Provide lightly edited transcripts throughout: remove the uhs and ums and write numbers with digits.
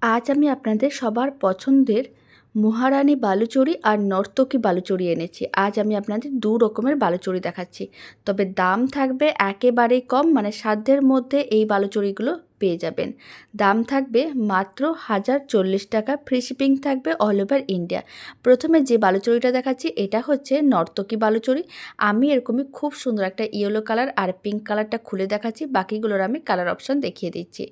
আজ আমি আপনাদের সবার পছন্দের মহারানী বালুচরী আর নর্তকী বালুচরী এনেছি। আজ আমি আপনাদের ২ রকমের বালুচরী দেখাচ্ছি। তবে দাম থাকবে একেবারেই কম, মানে সাধ্যের মধ্যে এই বালুচরীগুলো পেয়ে যাবেন। দাম থাকবে মাত্র ১০৪০ টাকা, ফ্রি শিপিং থাকবে অল ওভার ইন্ডিয়া। প্রথমে যে বালুচরীটা দেখাচ্ছি এটা হচ্ছে নর্তকী বালুচরী। আমি এরকমই খুব সুন্দর একটা ইয়েলো কালার আর পিঙ্ক কালারটা খুলে দেখাচ্ছি, বাকিগুলোর আমি কালার অপশান দেখিয়ে দিচ্ছি।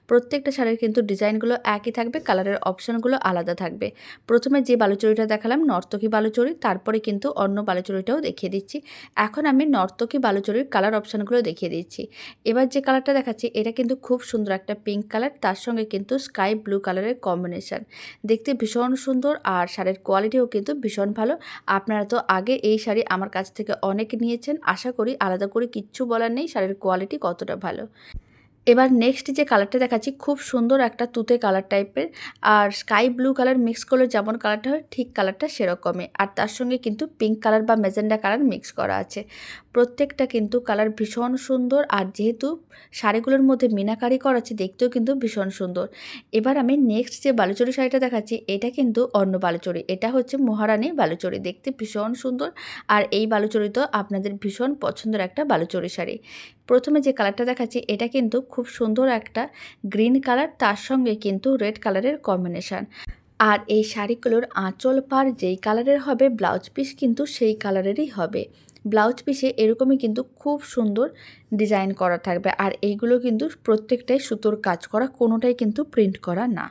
প্রত্যেকটা শাড়ির কিন্তু ডিজাইনগুলো একই থাকবে, কালারের অপশানগুলো আলাদা থাকবে। প্রথমে যে বালুচরীটা দেখালাম নর্তকী বালুচরী, তারপরে কিন্তু অন্য বালুচরীটাও দেখিয়ে দিচ্ছি। এখন আমি নর্তকী বালুচরীর কালার অপশানগুলো দেখিয়ে দিচ্ছি। এবার যে কালারটা দেখাচ্ছি এটা কিন্তু খুব সুন্দর একটা পিঙ্ক কালার, তার সঙ্গে কিন্তু স্কাই ব্লু কালারের কম্বিনেশান। দেখতে ভীষণ সুন্দর আর শাড়ির কোয়ালিটিও কিন্তু ভীষণ ভালো। আপনারা তো আগে এই শাড়ি আমার কাছ থেকে অনেক নিয়েছেন, আশা করি আলাদা করে কিচ্ছু বলার নেই শাড়ির কোয়ালিটি কতটা ভালো। এবার নেক্সট যে কালারটা দেখাচ্ছি খুব সুন্দর একটা তুতে কালার টাইপের, আর স্কাই ব্লু কালার মিক্স করলে যেমন কালারটা হয় ঠিক কালারটা সেরকমই, আর তার সঙ্গে কিন্তু পিঙ্ক কালার বা ম্যাজেন্ডা কালার মিক্স করা আছে। প্রত্যেকটা কিন্তু কালার ভীষণ সুন্দর, আর যেহেতু শাড়িগুলোর মধ্যে মিনাকারি করা আছে দেখতেও কিন্তু ভীষণ সুন্দর। এবার আমি নেক্সট যে বালুচরী শাড়িটা দেখাচ্ছি এটা কিন্তু অন্য বালুচরী, এটা হচ্ছে মহারানী বালুচরী, দেখতে ভীষণ সুন্দর। আর এই বালুচরী তো আপনাদের ভীষণ পছন্দের একটা বালুচরী শাড়ি। প্রথমে যে কালারটা দেখাচ্ছি এটা কিন্তু খুব সুন্দর একটা গ্রিন কালার, তার সঙ্গে কিন্তু রেড কালারের কম্বিনেশান। আর এই শাড়িগুলোর আঁচল পাড় যেই কালারের হবে ব্লাউজ পিস কিন্তু সেই কালারেরই হবে। ব্লাউজ পিসে এরকমই কিন্তু খুব সুন্দর ডিজাইন করা থাকবে, আর এইগুলো কিন্তু প্রত্যেকটাই সুতোর কাজ করা, কোনোটাই কিন্তু প্রিন্ট করা না।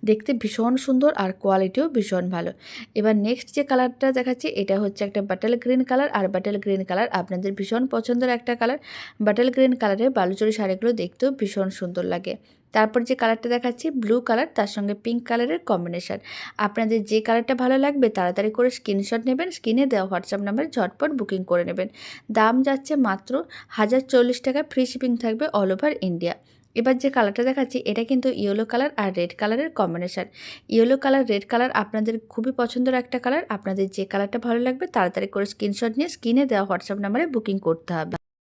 দেখতে ভীষণ সুন্দর আর কোয়ালিটিও ভীষণ ভালো। এবার নেক্সট যে কালারটা দেখাচ্ছি এটা হচ্ছে একটা বাটাল গ্রিন কালার, আর বাটাল গ্রিন কালার আপনাদের ভীষণ পছন্দের একটা কালার। বাটাল গ্রিন কালারের বালুচরী শাড়িগুলো দেখতেও ভীষণ সুন্দর লাগে। তারপর যে কালারটা দেখাচ্ছি ব্লু কালার, তার সঙ্গে পিঙ্ক কালারের কম্বিনেশান। আপনাদের যে কালারটা ভালো লাগবে তাড়াতাড়ি করে স্ক্রিনশট নেবেন, স্ক্রিনে দেওয়া হোয়াটসঅ্যাপ নাম্বারে ঝটপট বুকিং করে নেবেন। দাম যাচ্ছে মাত্র ১০৪০ টাকা, ফ্রি শিপিং থাকবে অল ওভার ইন্ডিয়া। এবার যে কালারটা দেখাচ্ছি এটা কিন্তু ইয়েলো কালার আর রেড কালারের combination. Yellow colour red colour আপনাদের খুবই পছন্দের একটা কালার। আপনাদের যে কালারটা ভালো লাগবে তাড়াতাড়ি করে স্ক্রিনশট নিয়ে স্ক্রিনে দেওয়া হোয়াটসঅ্যাপ নাম্বারে বুকিং করতে হবে।